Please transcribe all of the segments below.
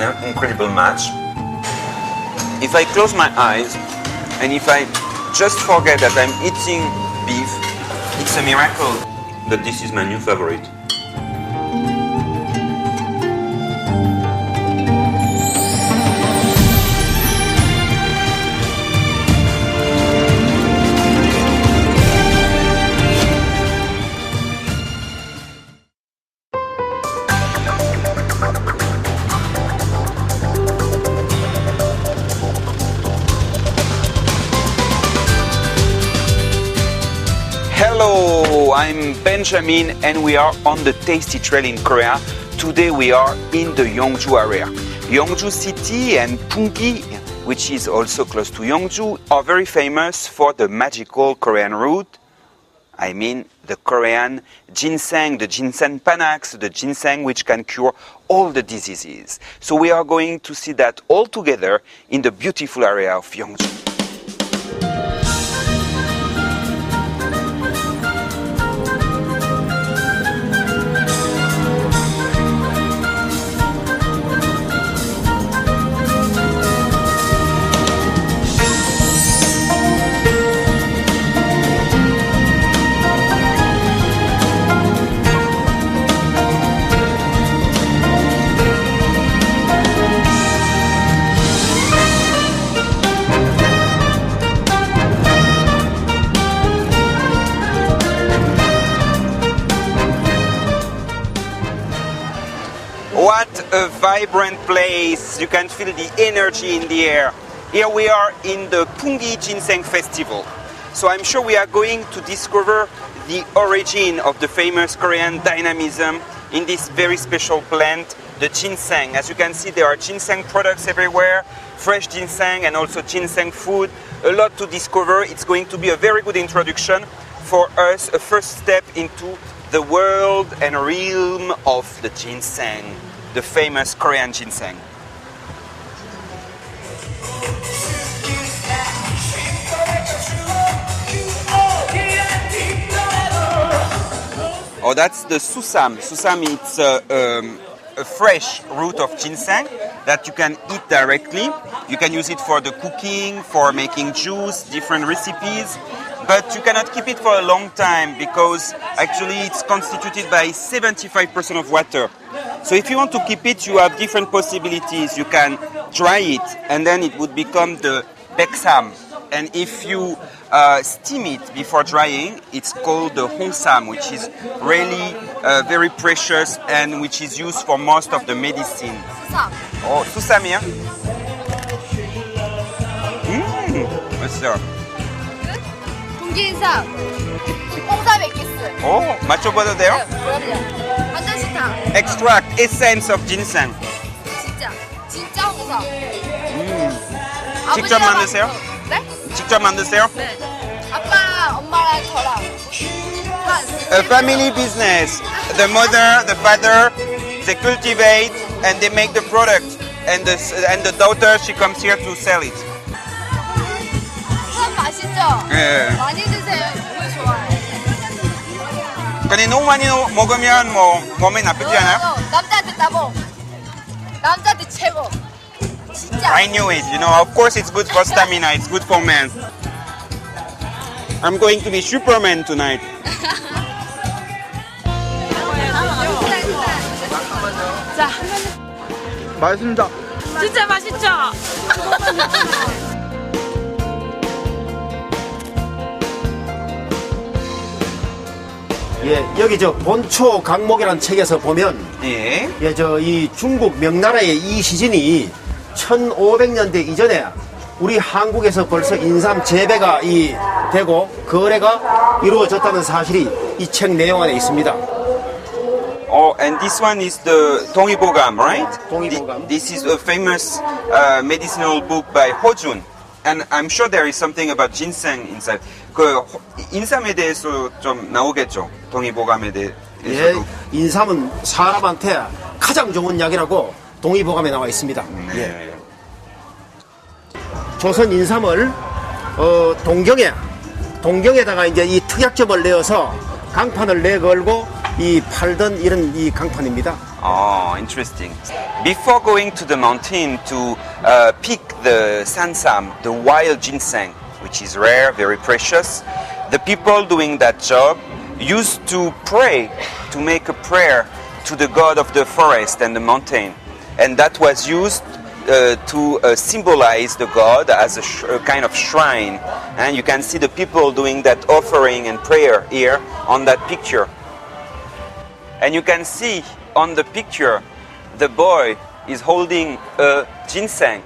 an incredible match. If I close my eyes and if I just forget that I'm eating beef, it's a miracle that this is my new favorite. Hello, I'm Benjamin and we are on the Tasty Trail in Korea. Today we are in the Yeongju area. Yeongju City and Pungi, which is also close to Yeongju, are very famous for the magical Korean root. I mean the Korean ginseng, the ginseng panax, the ginseng which can cure all the diseases. So we are going to see that all together in the beautiful area of Yeongju. What a vibrant place! You can feel the energy in the air. Here we are in the Pungi Ginseng Festival. So I'm sure we are going to discover the origin of the famous Korean dynamism in this very special plant, the ginseng. As you can see, there are ginseng products everywhere, fresh ginseng and also ginseng food. A lot to discover. It's going to be a very good introduction for us, a first step into the world and realm of the ginseng, the famous Korean ginseng. Oh, that's the susam. Susam is a fresh root of ginseng that you can eat directly. You can use it for the cooking, for making juice, different recipes. But you cannot keep it for a long time because actually it's constituted by 75% of water. So if you want to keep it, you have different possibilities. You can dry it and then it would become the beksam. And if you steam it before drying, it's called the hongsam, which is really very precious and which is used for most of the medicine. 수삼. Oh, susam이야? 맛있어. 군기인삼. 홍삼 액기스. 오, 맞춰봐도 돼요? 그럼요. 완전 싫다. Extract, essence of ginseng. 진짜 홍삼. 직접 만드세요? 네? 직접 만드세요? 네. 아빠, 엄마랑 저랑. A family business. The mother, the father, they cultivate and they make the product. And the daughter, she comes here to sell it. 홍삼 맛있죠? 예. 많이 드세요. 정말 좋아요. 근데 너무 많이 먹으면 뭐 몸에 나쁘지 않아요? 남자한테 따봉. 남자한테 최고. 진짜. I knew it. You know, of course it's good for stamina. It's good for men. I'm going to be Superman tonight. 자, 맛있습니다. 진짜 맛있죠? 예, 여기 저 본초 강목이라는 책에서 보면 예. 예, 저 이 중국 명나라의 이 시진이 1500년대 이전에 우리 한국에서 벌써 인삼 재배가 되고 거래가 이루어졌다는 사실이 이 책 내용 안에 있습니다. Oh, and this one is the Dongbogam, right? Dongbogam. This is a famous medicinal book by Hojun. And I'm sure there is something about ginseng inside. 그 인삼에 대해서 좀 나오겠죠. 동의보감에 대해서도. 예, 인삼은 사람한테 가장 좋은 약이라고 동의보감에 나와 있습니다. 네. 예. 조선 인삼을 동경에다가 이제 이 특약점을 내어서 강판을 내걸고 이 팔던 이런 이 강판입니다. Oh, interesting. Before going to the mountain to pick the sansam, the wild ginseng, which is rare, very precious, the people doing that job used to pray, to make a prayer to the god of the forest and the mountain. And that was used to symbolize the god as a kind of shrine. And you can see the people doing that offering and prayer here on that picture. And you can see on the picture, the boy is holding a ginseng.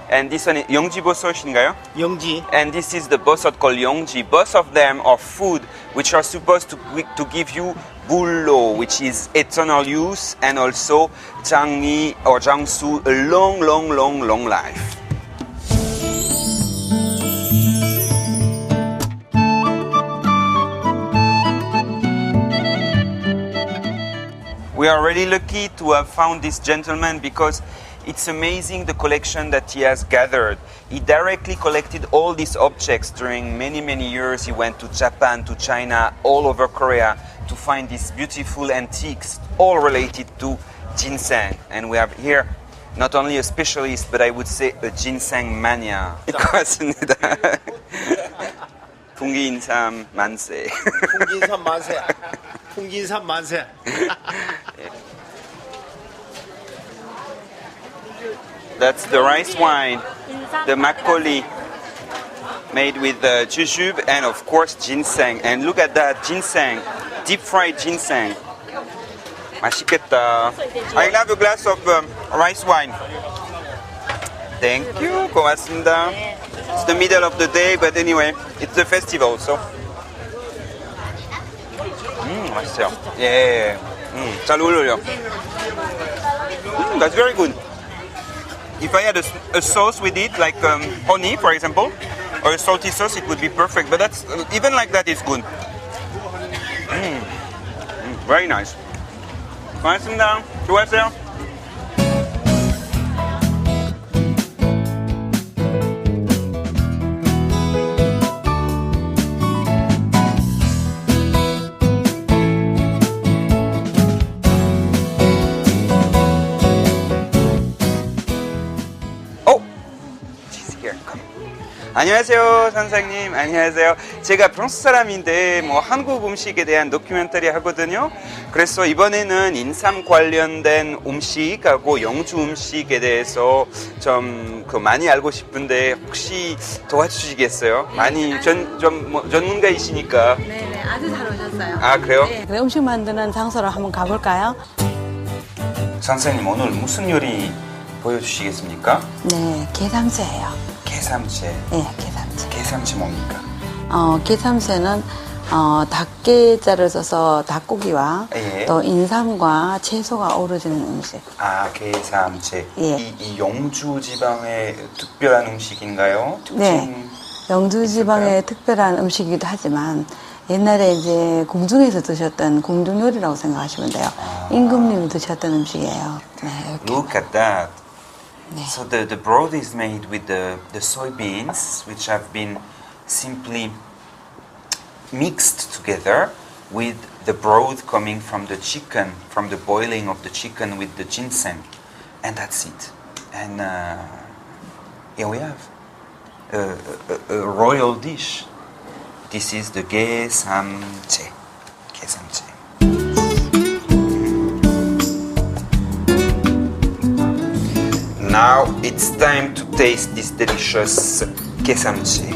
And this one is Yongji bosot인가요? 영지. And this is the bosot called Yongji. Both of them are food which are supposed to give you bullo, which is eternal use, and also Jangni or Jiangsu, a long, long, long, long life. We are really lucky to have found this gentleman because it's amazing the collection that he has gathered. He directly collected all these objects during many, many years. He went to Japan, to China, all over Korea to find these beautiful antiques, all related to ginseng. And we have here not only a specialist, but I would say a ginseng mania. 고맙습니다. 풍기인삼 만세. 풍기인삼 만세. 풍기인삼 만세. That's the rice wine, the makgeolli made with jujube and of course ginseng. And look at that ginseng, deep fried ginseng. 맛있겠다. I love a glass of rice wine. Thank you. 고맙습니다. It's the middle of the day, but anyway, it's the festival, so. 맛있어요. 예. 잘 어울려요. That's very good. If I had a sauce with it, like honey, for example, or a salty sauce, it would be perfect. But that's even like that is good. Very nice. 고맙습니다. 수고하세요. 안녕하세요, 선생님. 안녕하세요. 제가 프랑스 사람인데 뭐 한국 음식에 대한 다큐멘터리 하거든요. 그래서 이번에는 인삼 관련된 음식하고 영주 음식에 대해서 좀 많이 알고 싶은데 혹시 도와주시겠어요? 많이 전문가이시니까. 네네, 아주 잘 오셨어요. 아, 그래요? 네. 그래, 음식 만드는 장소로 한번 가볼까요? 선생님, 오늘 무슨 요리 보여주시겠습니까? 네, 게삼새예요. 게삼채. 네, 게삼새. 게삼채 뭡니까? 게삼새는 닭게자를 써서 닭고기와 예. 또 인삼과 채소가 어우러지는 음식. 아, 게삼채. 예. 이 영주 지방의 특별한 음식인가요? 특징? 네, 영주 지방의 특별한 음식이기도 하지만 옛날에 이제 궁중에서 드셨던 궁중 요리라고 생각하시면 돼요. 임금님이 드셨던 음식이에요. 네, 이렇게. Look at that. 네. So the broth is made with the soybeans, which have been simply mixed together with the broth coming from the chicken, from the boiling of the chicken with the ginseng. And that's it. And here we have a royal dish. This is the 게삼채. 게삼채. Now it's time to taste this delicious 게삼채.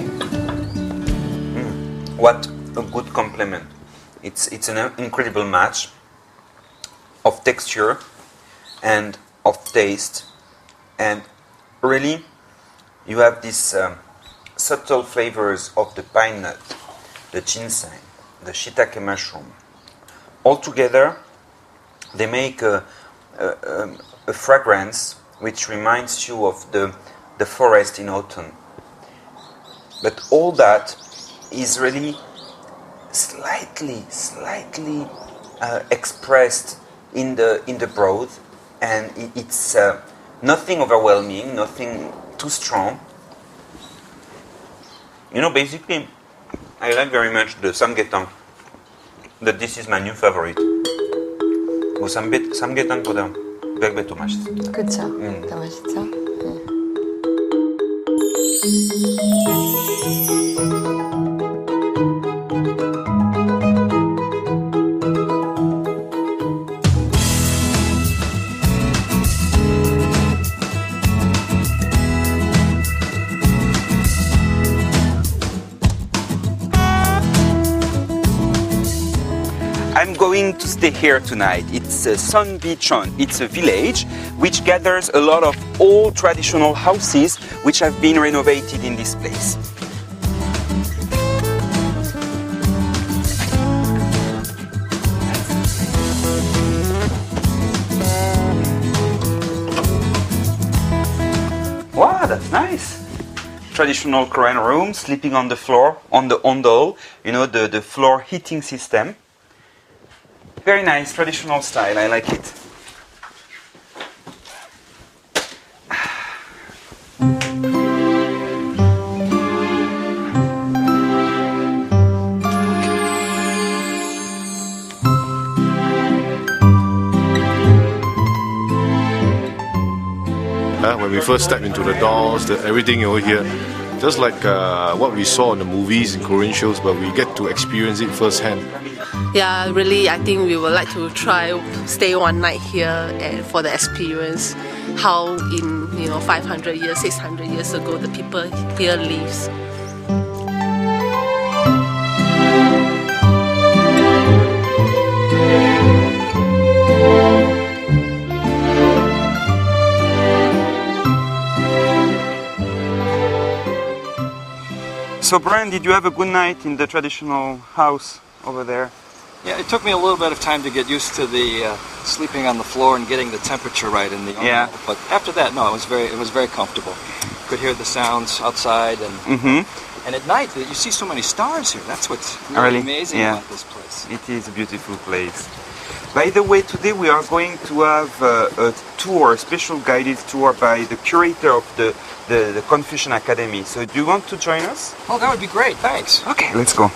What a good compliment. It's an incredible match of texture and of taste. And really, you have these subtle flavors of the pine nut, the ginseng, the shiitake mushroom. All together, they make a fragrance which reminds you of the forest in autumn. But all that is really slightly expressed in the broth, and it's nothing overwhelming, nothing too strong. You know, basically, I like very much the samgyetang. That this is my new favorite. 그 삼계탕보다 100배 더 맛있습니다. 그렇죠. 더 맛있죠. I'm going to stay here tonight. It's Sunbichon. It's a village which gathers a lot of old traditional houses which have been renovated in this place. Wow, that's nice. Traditional Korean room, sleeping on the floor, on the ondol, the floor heating system. Very nice, traditional style, I like it. When we first step into the doors, everything over here, just like what we saw in the movies and Korean shows, but we get to experience it firsthand. Yeah, really, I think we would like to try stay one night here and for the experience how in 500 years, 600 years ago the people here lives. So Brian, did you have a good night in the traditional house over there? Yeah, it took me a little bit of time to get used to the sleeping on the floor and getting the temperature right in the Yeah. But after that, no, it was very comfortable. Could hear the sounds outside, and and at night you see so many stars here. That's what's really amazing about this place. It is a beautiful place. By the way, today we are going to have a tour, a special guided tour by the curator of the Confucian Academy. So do you want to join us? Oh, that would be great. Thanks. Okay, let's go.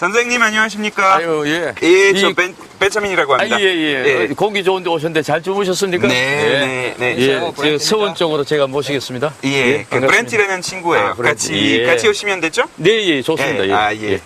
선생님 안녕하십니까? 아유, 예. 예, 저 벤자민이라고 합니다. 예. 공기 좋은데 오셨는데 잘 주무셨습니까? 네. 예, 저 서원 쪽으로 제가 모시겠습니다. 예, 그 반갑습니다. 브렌티라는 친구예요. 브렌티. 같이 오시면 되죠? 네, 좋습니다. 예.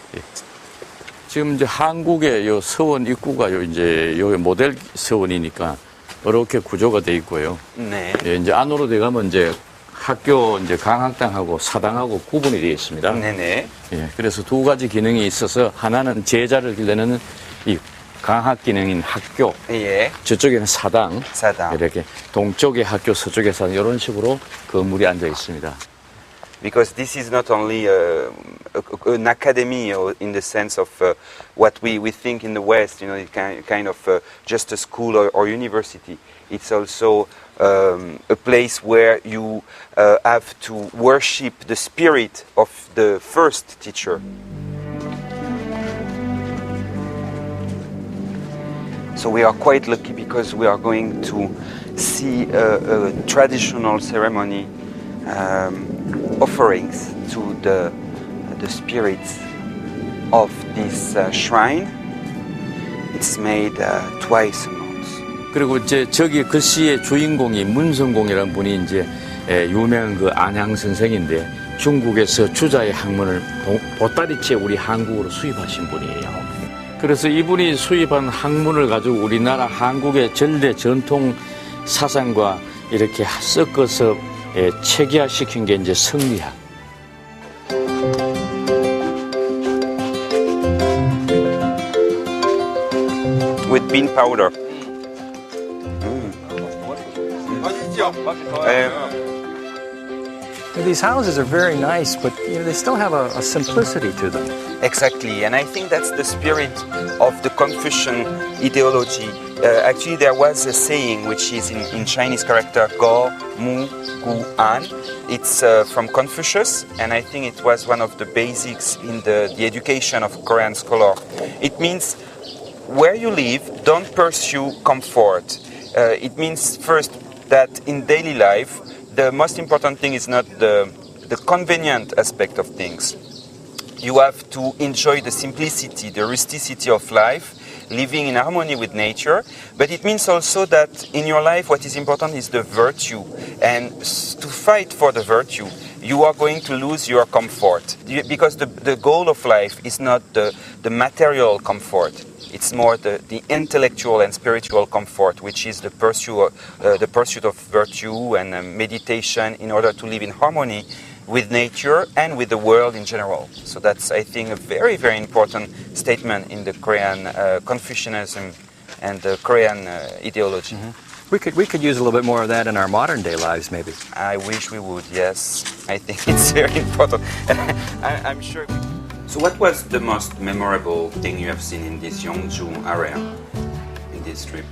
지금 이제 한국의 요 서원 입구가 이제 요 모델 서원이니까 이렇게 구조가 돼 있고요. 네. 예, 이제 안으로 들어가면 이제 학교 이제 강학당하고 사당하고 구분이 되어 있습니다. 네네. 예, 그래서 두 가지 기능이 있어서 하나는 제자를 기르는 이 강학 기능인 학교, 예. 저쪽에는 사당, 사당. 이렇게 동쪽에 학교, 서쪽에 사당 이런 식으로 건물이 앉아 있습니다. Because this is not only an academy in the sense of what we think in the West, kind of just a school or university. It's also a place where you have to worship the spirit of the first teacher. So we are quite lucky because we are going to see a traditional ceremony offerings to the spirits of this shrine. It's made twice a month. 그리고 이제 저기 글씨의 주인공이 문성공이라는 분이 이제 유명한 그 안양 선생인데 중국에서 주자의 학문을 보따리째 우리 한국으로 수입하신 분이에요. 그래서 이분이 수입한 학문을 가지고 우리나라 한국의 전래 전통 사상과 이렇게 섞어서 체계화시킨 게 이제 성리학. With bean powder. These houses are very nice, but they still have a simplicity to them. Exactly, and I think that's the spirit of the Confucian ideology. Actually, there was a saying which is in Chinese character, Go, Mu, Gu, An. It's from Confucius, and I think it was one of the basics in the education of Korean scholar. It means where you live, don't pursue comfort. It means first that in daily life, the most important thing is not the convenient aspect of things. You have to enjoy the simplicity, the rusticity of life, living in harmony with nature, but it means also that in your life what is important is the virtue, and to fight for the virtue you are going to lose your comfort, because the goal of life is not the material comfort. It's more the intellectual and spiritual comfort, which is the pursuit of virtue and meditation in order to live in harmony with nature and with the world in general. So that's, I think, a very, very important statement in the Korean Confucianism and the Korean ideology. Mm-hmm. We could use a little bit more of that in our modern day lives, maybe. I wish we would, yes. I think it's very important. I'm sure. So what was the most memorable thing you have seen in this Yeongju area, in this trip?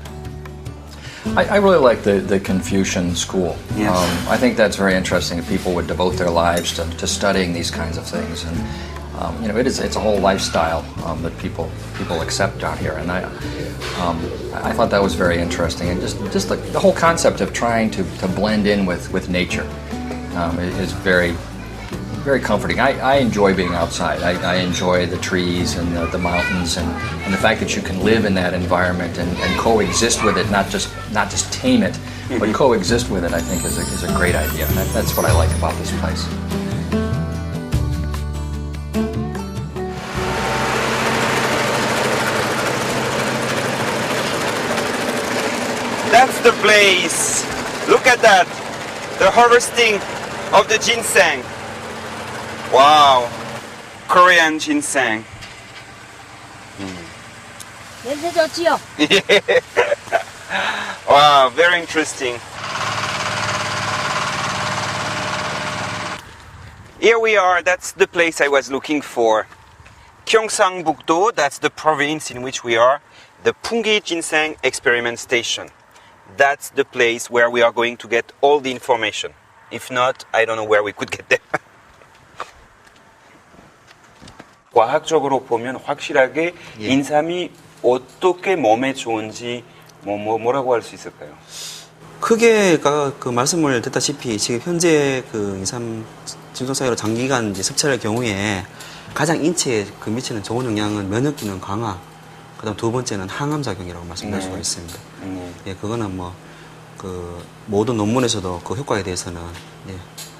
I really like the Confucian school. Yes. I think that's very interesting. That people would devote their lives to studying these kinds of things, and it's a whole lifestyle that people accept down here. And I thought that was very interesting, and just the whole concept of trying to blend in with nature is very, very comforting. I enjoy being outside. I enjoy the trees and the mountains and the fact that you can live in that environment and coexist with it, not just tame it, but coexist with it, I think is a great idea. And that's what I like about this place. That's the place. Look at that. The harvesting of the ginseng. Wow. Korean ginseng. 냄새 좋지요? Wow, very interesting. Here we are, that's the place I was looking for. Gyeongsangbuk-do, that's the province in which we are. The Pungi Ginseng Experiment Station. That's the place where we are going to get all the information. If not, I don't know where we could get there. 과학적으로 보면 확실하게 인삼이 어떻게 몸에 좋은지 뭐라고 할 수 있을까요? 크게 그 말씀을 듣다시피 지금 현재 그 인삼 진솔사유로 장기간 이제 섭취할 경우에 가장 인체에 그 미치는 좋은 영향은 면역 기능 강화, 그다음 두 번째는 항암 작용이라고 말씀드릴 수가 있습니다. 예, 그거는 뭐 그 모든 논문에서도 그 효과에 대해서는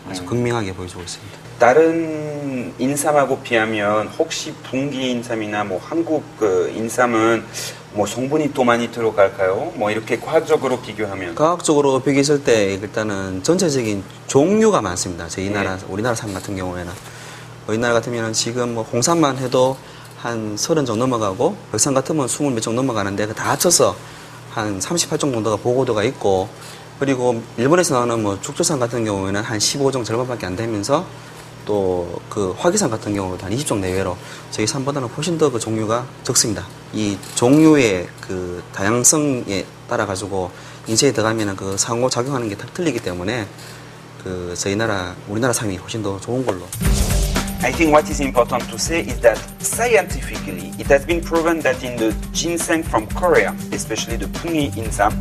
아주 극명하게 보여주고 있습니다. 다른 인삼하고 비하면 혹시 분기 인삼이나 뭐 한국 그 인삼은 뭐 성분이 또 많이 들어갈까요? 뭐 이렇게 과학적으로 비교하면 과학적으로 비교했을 때 일단은 전체적인 종류가 많습니다. 저희 나라 우리나라 삶 같은 경우에는 우리나라 같으면 지금 뭐 홍삼만 해도 한 30 정도 넘어가고 백삼 같으면 20 몇 정도 넘어가는데 다 합쳐서 한 38종 정도가 보고도가 있고, 그리고 일본에서 나오는 뭐 죽조산 같은 경우에는 한 15종 절반밖에 안 되면서 또 그 화기산 같은 경우도 한 20종 내외로 저희 산보다는 훨씬 더 그 종류가 적습니다. 이 종류의 그 다양성에 따라 가지고 인체에 들어가면은 그 상호 작용하는 게 다 틀리기 때문에 그 우리나라 삶이 훨씬 더 좋은 걸로. I think what is important to say is that scientifically it has been proven that in the ginseng from Korea, especially the Pungi Insam,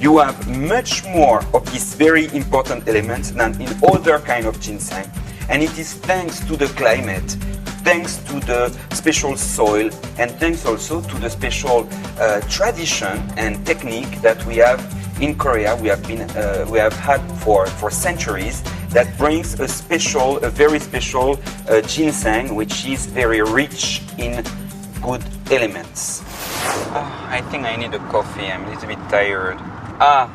you have much more of these very important elements than in other kind of ginseng. And it is thanks to the climate, thanks to the special soil, and thanks also to the special tradition and technique that we have in Korea. We have had for centuries. That brings a very special ginseng, which is very rich in good elements. I think I need a coffee. I'm a little bit tired. A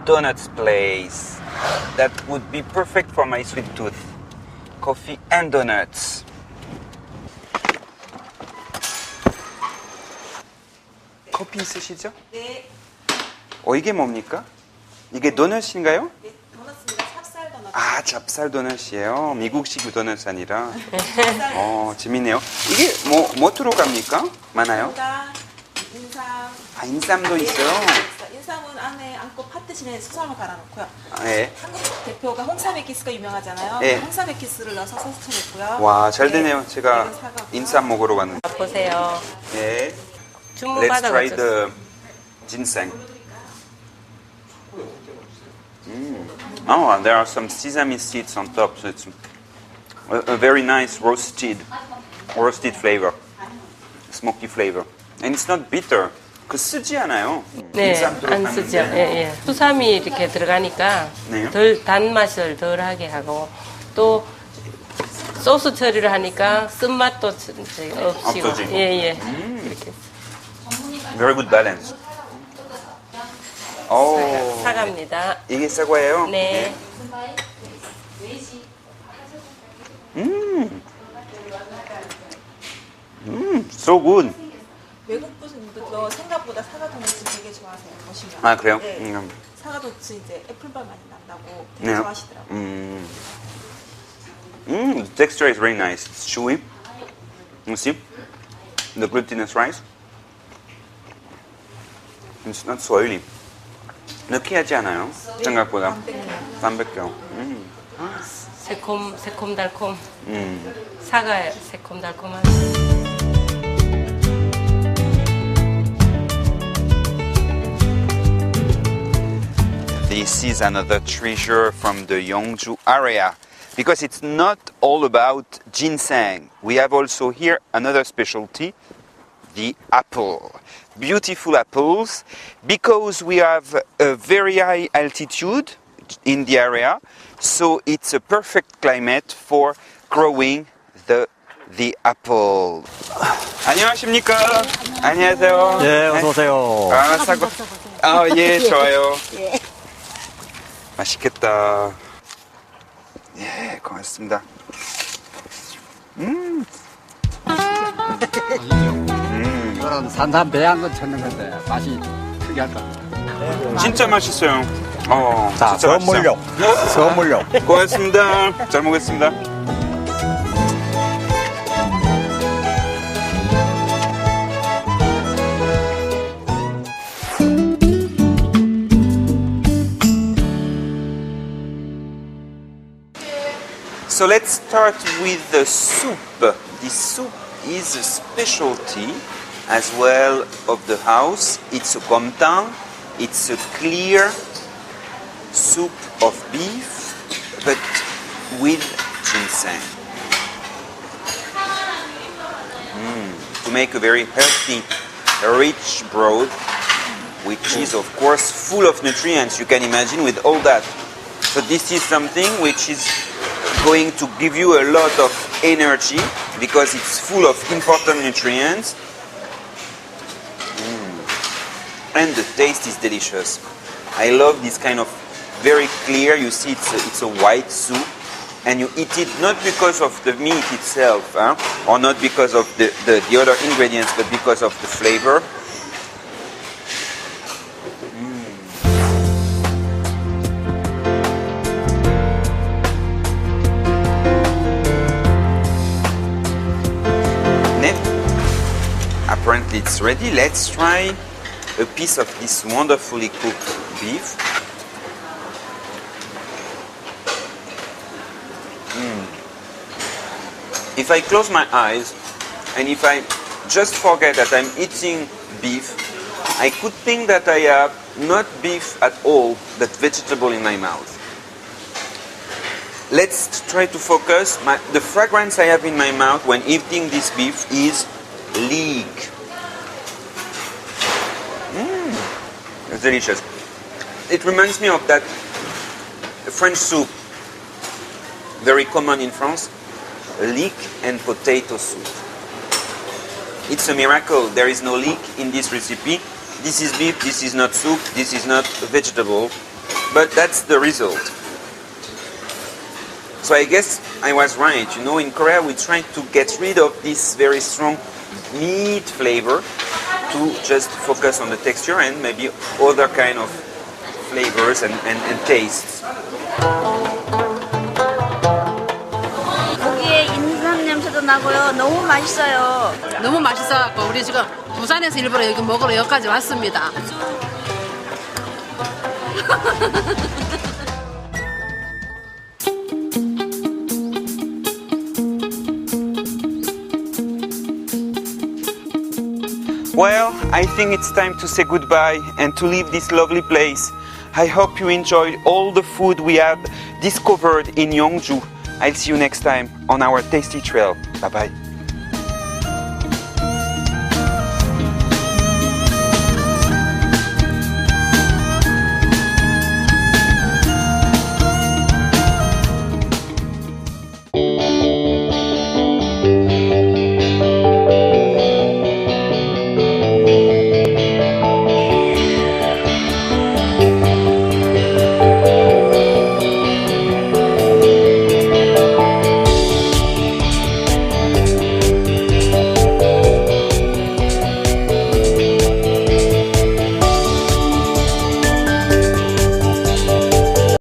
donuts place. That would be perfect for my sweet tooth. Coffee and donuts. 커피 있으시죠? 네. 이게 뭡니까? 이게 도넛인가요? 네, 도넛입니다. 찹쌀 도넛. 아, 찹쌀 도넛이에요? 미국식 도넛 아니라? 재밌네요. 이게 뭐 들어갑니까? 많아요? 인삼. 아, 인삼도 있어요? 인삼은 안에 안고 팥 대신에 수삼을 갈아놓고요. 네. 한국 대표가 홍삼에키스가 유명하잖아요. 네. 홍삼에키스를 넣어서 소스처냈고요. 와, 잘 되네요. 제가 인삼 먹으러 왔는데. 보세요. 네. 주문 Let's try 받아가지고. the ginseng. Oh, and there are some sesame seeds on top, so it's a very nice roasted flavor, smoky flavor. And it's not bitter. 그 쓰지 않아요. 네, 인삼 안 쓰죠. 예, 예. 수삼이 이렇게 들어가니까 네. 덜 단맛을 덜하게 하고 또 소스 처리를 하니까 쓴맛도 없이고. 없어지고. 예, 예. 이렇게. Very good balance. 오. 사과입니다. 이게 사과예요? 네. So good. 외국 분들도 생각보다 사과도넛을 되게 좋아하세요. 보시면. 아, 그래요? 네. 사과도넛 이제 애플맛 많이 난다고 되게 네. 좋아하시더라고요. The texture is very nice. It's chewy. You see? The glutinous rice. It's not so oily. 느끼하지 않아요? 생각보다. 담백해요. 새콤달콤. 사과 새콤달콤한. This is another treasure from the Yeongju area because it's not all about ginseng. We have also here another specialty, the apple. Beautiful apples because we have a very high altitude in the area, so it's a perfect climate for growing the apple. 안녕하십니까? 안녕하세요. 예, 어서 오세요. 아, 사과. 아, 예, 좋아요. 맛있겠다. 예, 고맙습니다. 이거는 산삼 배양근 찾는 건데 맛이 특이할 겁니다. 진짜 맛있어요. 자, 진짜 선물용. 선물용. 고맙습니다. 잘 먹겠습니다. So let's start with the soup. This soup is a specialty as well of the house. It's a gomtang. It's a clear soup of beef, but with ginseng. To make a very healthy, rich broth, which is of course full of nutrients, you can imagine, with all that. So this is something which is going to give you a lot of energy because it's full of important nutrients. And the taste is delicious. I love this kind of very clear, you see it's a white soup, and you eat it not because of the meat itself, or not because of the other ingredients, but because of the flavor. Apparently it's ready. Let's try a piece of this wonderfully cooked beef. If I close my eyes and if I just forget that I'm eating beef, I could think that I have not beef at all, but vegetable in my mouth. Let's try to focus. The fragrance I have in my mouth when eating this beef is leek. It's delicious. It reminds me of that French soup, very common in France, leek and potato soup. It's a miracle. There is no leek in this recipe. This is beef, this is not soup, this is not vegetable, but that's the result. So I guess I was right. You know, in Korea we try to get rid of this very strong meat flavor to just focus on the texture and maybe other kind of flavors and tastes. 고기에 인삼 냄새도 나고요. 너무 맛있어요. 너무 맛있어갖고 우리 지금 부산에서 일부러 여기 먹으러 여기까지 왔습니다. Well, I think it's time to say goodbye and to leave this lovely place. I hope you enjoyed all the food we have discovered in Yeongju. I'll see you next time on our tasty trail. Bye bye.